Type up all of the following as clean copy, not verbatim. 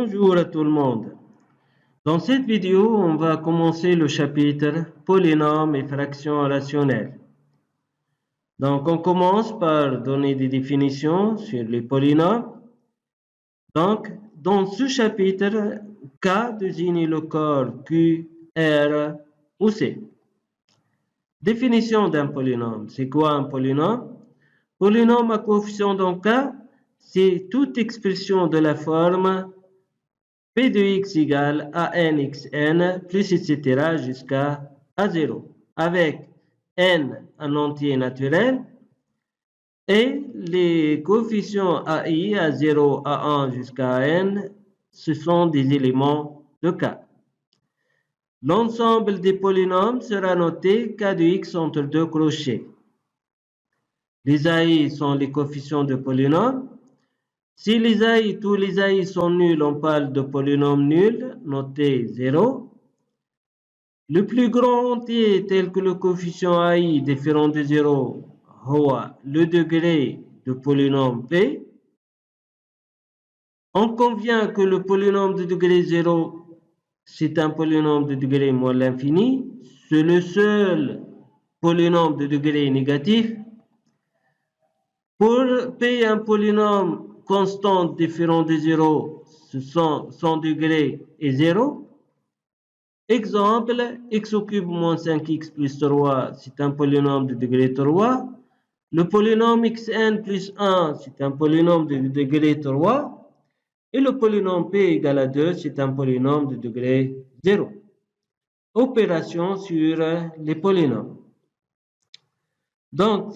Bonjour à tout le monde. Dans cette vidéo, on va commencer le chapitre polynômes et fractions rationnelles. Donc, on commence par donner des définitions sur les polynômes. Donc, dans ce chapitre, K désigne le corps Q, R ou C. Définition d'un polynôme. C'est quoi un polynôme? Polynôme à coefficient dans K, c'est toute expression de la forme P de x égale AN xn plus etc. jusqu'à A0, avec n un entier naturel et les coefficients AI, A0, A1 jusqu'à n, ce sont des éléments de K. L'ensemble des polynômes sera noté K de x entre deux crochets. Les AI sont les coefficients de polynômes. Si les AI, tous les AI sont nuls, on parle de polynôme nul, noté 0. Le plus grand entier, tel que le coefficient AI différent de 0, le degré de polynôme P. On convient que le polynôme de degré 0, c'est un polynôme de degré moins l'infini. C'est le seul polynôme de degré négatif. Pour P, un polynôme constant différent de 0, ce sont son degré est 0. Exemple, x au cube moins 5x plus 3, c'est un polynôme de degré 3. Le polynôme xn plus 1, c'est un polynôme de degré 3. Et le polynôme p égale à 2, c'est un polynôme de degré 0. Opération sur les polynômes. Donc,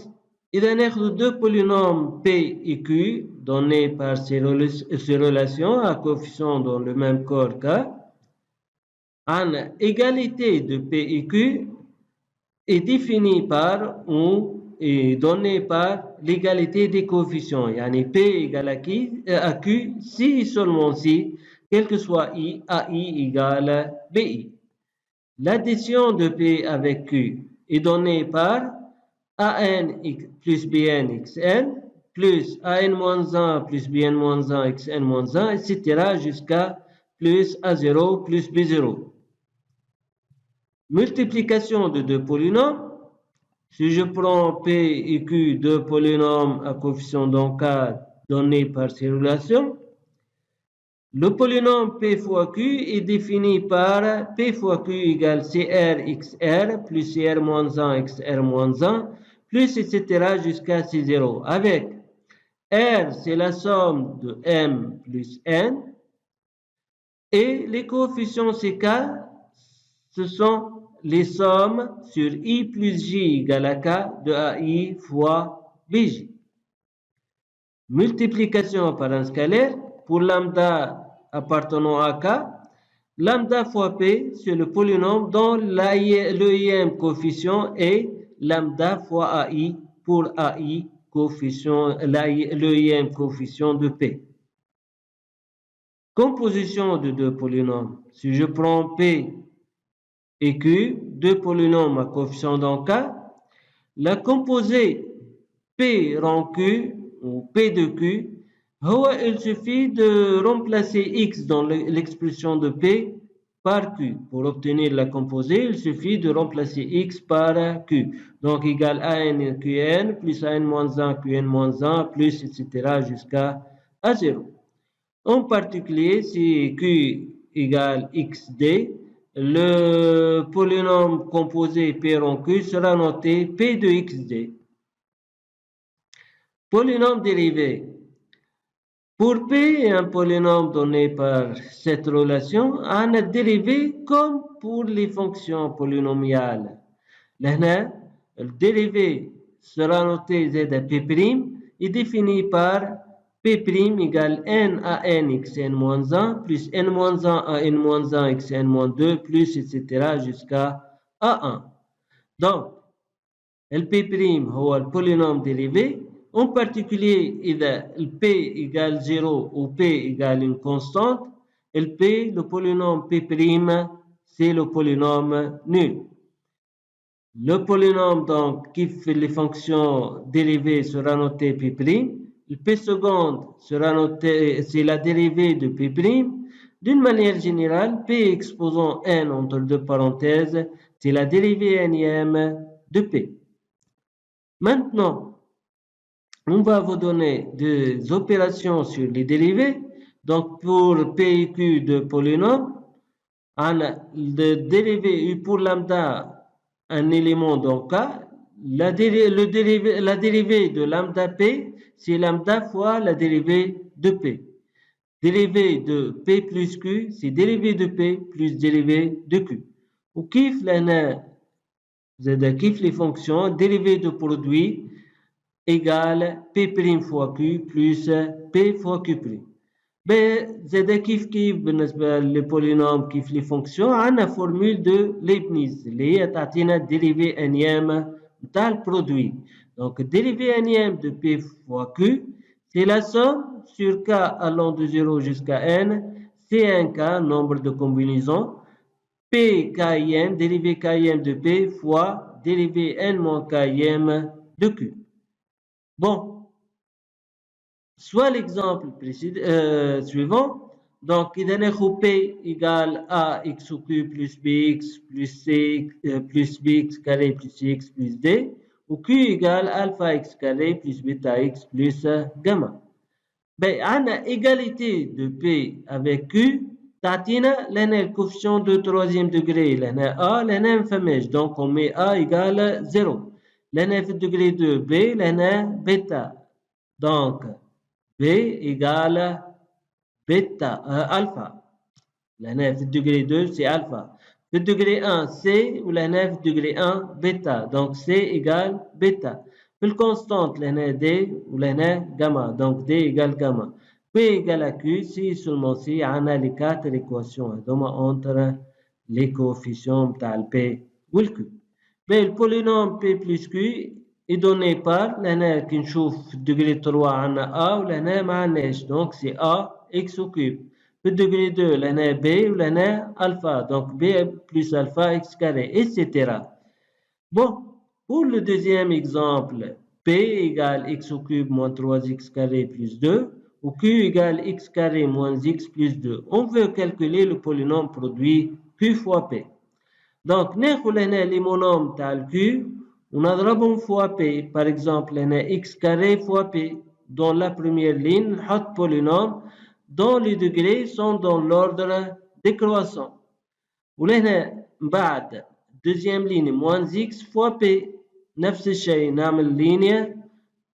il en est de deux polynômes P et Q donnés par ces relations à coefficients dans le même corps K. Une égalité de P et Q est définie par ou est donnée par l'égalité des coefficients. Yani P égale à Q si et seulement si, quel que soit I, AI égale BI. L'addition de P avec Q est donnée par AN plus BN XN plus AN-1 plus BN-1 XN-1, etc. jusqu'à plus A0 plus B0. Multiplication de deux polynômes. Si je prends P et Q, deux polynômes à coefficient dans K donnés par ces relations, le polynôme P fois Q est défini par P fois Q égale CR XR plus CR-1 XR-1 plus etc. jusqu'à C0 avec R, c'est la somme de M plus N et les coefficients CK, ce sont les sommes sur I plus J égale à K de AI fois BJ. Multiplication par un scalaire pour lambda appartenant à K. Lambda fois P, c'est le polynôme dont le ième coefficient est lambda fois AI pour AI, le ième coefficient de P. Composition de deux polynômes. Si je prends P et Q, deux polynômes à coefficient dans K, la composée P rang Q ou P de Q, il suffit de remplacer X dans l'expression de P par Q. Pour obtenir la composée, il suffit de remplacer X par Q. Donc, égal AN QN plus AN-1 QN-1 plus etc. jusqu'à A0. En particulier, si Q égale XD, le polynôme composé P rond Q sera noté P de XD. Polynôme dérivé. Pour P, un polynôme donné par cette relation, un dérivé comme pour les fonctions polynomiales. Le dérivé sera noté Z à P' et défini par P' égale N à N xn-1 plus N-1 à N-1 xn-2 plus etc. jusqu'à A1. Donc, le P' est le polynôme dérivé. En particulier, le P égale 0 ou P égale une constante, le polynôme P', c'est le polynôme nul. Le polynôme donc, qui fait les fonctions dérivées sera noté P'. Le P seconde sera noté, c'est la dérivée de P'. D'une manière générale, P exposant n entre deux parenthèses, c'est la dérivée énième de P. Maintenant, on va vous donner des opérations sur les dérivés. Donc, pour P et Q de polynôme, le dérivé pour lambda, un élément donc K, la dérivée de lambda P, c'est lambda fois la dérivée de P. Dérivée de P plus Q, c'est dérivée de P plus dérivée de Q. Ou kif les fonctions dérivée de produit égale P' fois Q plus P fois Q'. زاد كيف بالنسبة للبولينوم كيف لي فونكسيون عندنا فورمول دو ليبنيز اللي هي تعطينا الديريفي انيام نتاع البرودوي دونك الديريفي انيام دو بي فوا كيو سي لا سوم sur k allant de 0 jusqu'à n c'est un k nombre de combinaisons p km dérivé km de p fois dérivé n moins km de q. Bon, soit l'exemple suivant. Donc, il a P égale A x au cube plus Bx plus C plus Bx carré plus X plus D, ou Q égale alpha x carré plus bêta x plus gamma. Ben, on a égalité de P avec Q, tatina, l'un coefficient de troisième degré, l'un A, l'un famège. Donc, on met A égale 0. L'un degré de B, l'un bêta. Donc, B égale bêta, alpha. La 9 degré 2, c'est alpha. Le degré 1, C, ou la 9 degré 1, bêta. Donc, C égale bêta. Le constante, la 9 D, ou la 9 gamma. Donc, D égale gamma. P égale à Q, si seulement si, on a les quatre équations. Donc, entre les coefficients de P ou le Q. Mais le polynôme P plus Q est donné par l'année qui نشوف degré 3 عنا A ou l'année معناش donc c'est A x au cube. Le degré 2 l'année B ou l'année alpha donc B plus alpha x carré etc. Bon, pour le deuxième exemple, P égale x au cube moins 3x carré plus 2 ou Q égale x carré moins x plus 2. On veut calculer le polynôme produit Q fois P. Donc, ناخذ هنا ليمونوم تاع الكيو ونضربهم فوا بي par exemple هنا x carré fois p dans la première ligne نحط polynôme dont les degrés sont dans l'ordre décroissant ولهنا بعد deuxième ligne moins x fois p نفس الشيء نعمل لينيا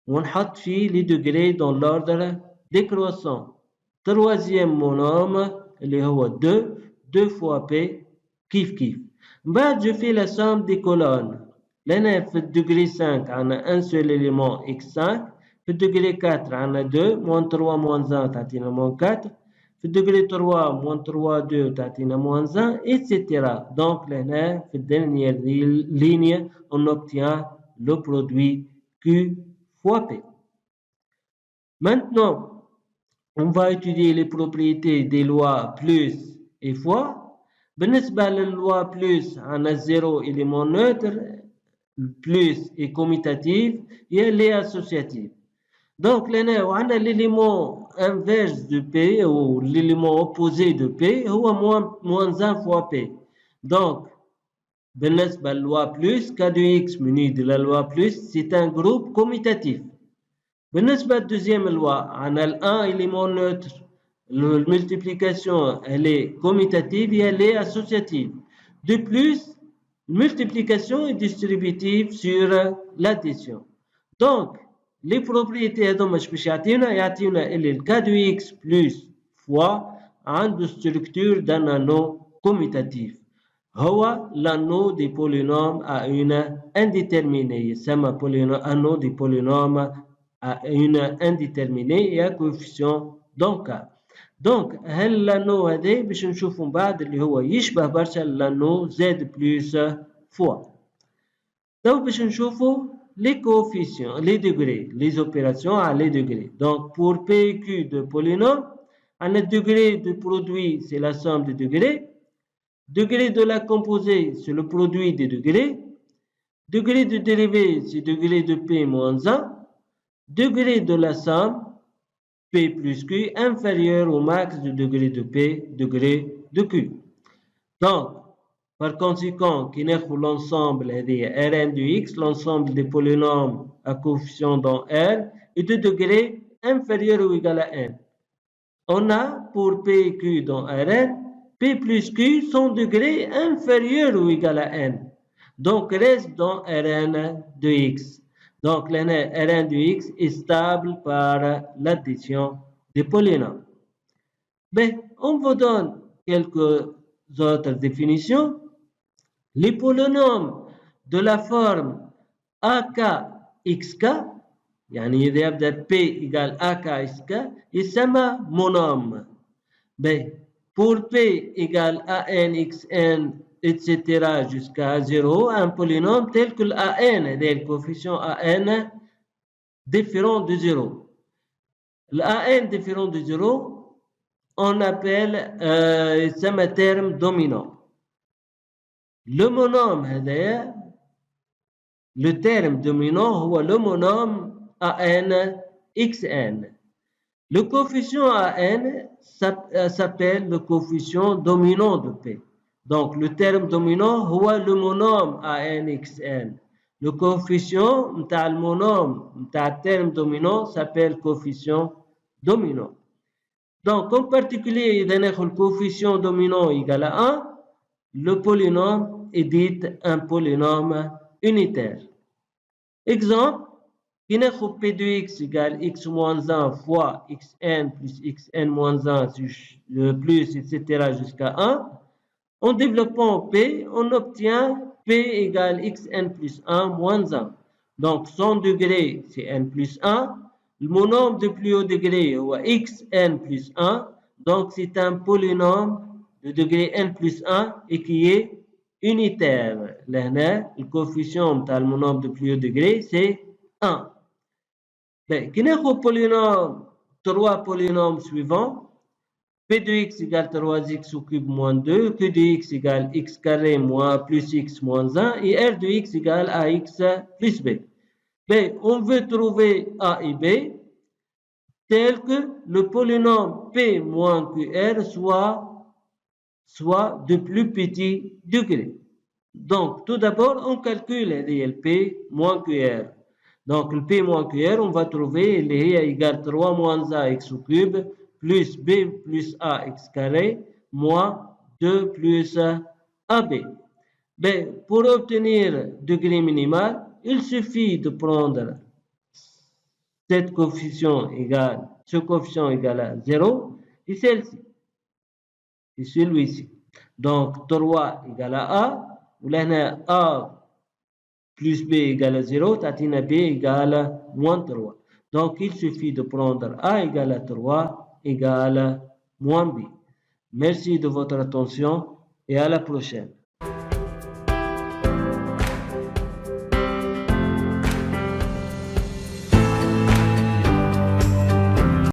ونحط فيه les degrés dans l'ordre décroissant troisième monôme اللي هو 2 fois p كيف كيف بعد je fais la somme des colonnes. Là, في degré 5, on a un seul élément x5. في degré 4, on a 2. Moins 3, moins 1, تعطينا moins 4. في degré 3, moins 3, 2, تعطينا moins 1, etc. Donc, là, في dernière ligne, on obtient le produit Q fois P. Maintenant, on va étudier les propriétés des lois plus et fois. بالنسبة للوا بلس عنا زيرو إليمون نوتر بلس est commutatif et elle est associative. Donc لنا وعنا l'élément inverse de P ou l'élément opposé de P هو moins 1 fois P. Donc بالنسبة للوا plus K de X muni de la loi plus c'est un groupe commutatif. بالنسبة للدeuxième loi عنا ال 1 élément neutre la multiplication, elle est commutative et elle est associative. De plus, multiplication est distributive sur l'addition. Donc, les propriétés باش يعطيونا le k de x plus fois عنده structure d'un anneau commutatif. هو l'anneau des polynômes à une indéterminée. يسمى anneau des polynômes à une indéterminée et à coefficient donc دونك هاللانو هذا باش نشوفو من بعد اللي هو يشبه برشا اللانو زاد بلوس فوا تو باش نشوفو لي كوفيسيون لي دوغري لي اوبيراسيون على لي دوغري دونك بور بي كيو دو بولينوم عندنا الدوغري دو برودوي سي لا سوم دي دوغري degré de la composée c'est le produit des degrés degré de dérivé c'est degré de p moins 1 degré de la somme P plus Q inférieur au max du degré de P, degré de Q. Donc, par conséquent, qui n'est pour l'ensemble Rn de x, l'ensemble des polynômes à coefficient dans R, est de degré inférieur ou égal à n. On a pour P et Q dans Rn, P plus Q son degré inférieur ou égal à n. Donc, reste dans Rn de x. Donc, Rn de x est stable par l'addition des polynômes. Mais on vous donne quelques autres définitions. Les polynômes de la forme AKXK, يعني إذا يبدأ P égale AKXK, يسمى monôme. Ben, pour P égale ANXN, etc. jusqu'à 0, un polynôme tel que l'AN, le coefficient AN différent de 0. L'AN différent de 0, on appelle un terme dominant. Le monôme, le terme dominant, c'est le monôme ANXN. Le coefficient AN s'appelle le coefficient dominant de P. Donc, le terme dominant, c'est le monôme ANXN. Le coefficient, le monôme, le terme dominant s'appelle coefficient dominant. Donc, en particulier, il y a le coefficient dominant égal à 1, le polynôme est dit un polynôme unitaire. Exemple, qui n'est que P de x égale x moins 1 fois xn plus xn moins 1 plus, etc. jusqu'à 1. En développant P, on obtient P égale xn plus 1 moins 1. Donc, son degré, c'est n plus 1. Le monôme de plus haut degré, est xn plus 1. Donc, c'est un polynôme de degré n plus 1 et qui est unitaire. Le coefficient de monôme de plus haut degré, c'est 1. Ben, qui n'est qu'au polynôme, 3 polynômes suivants. P de x égale 3x au cube moins 2, Q de x égale x carré moins plus x moins 1 et R de x égale ax plus b. Ben, on veut trouver a et b tel que le polynôme P moins QR soit de plus petit degré. Donc, tout d'abord, on calcule le P moins QR. Donc, le P moins QR, on va trouver il est égal à 3 moins A x au cube plus B plus A x carré moins 2 plus AB. Ben, pour obtenir degré minimal, il suffit de prendre ce coefficient égal à 0 et celle-ci. Et celui-ci. Donc, 3 égale à A. Ou là, A plus B égale à 0, tatina B égale à moins 3. Donc, il suffit de prendre A égale à 3 égale à moins B. Merci de votre attention et à la prochaine.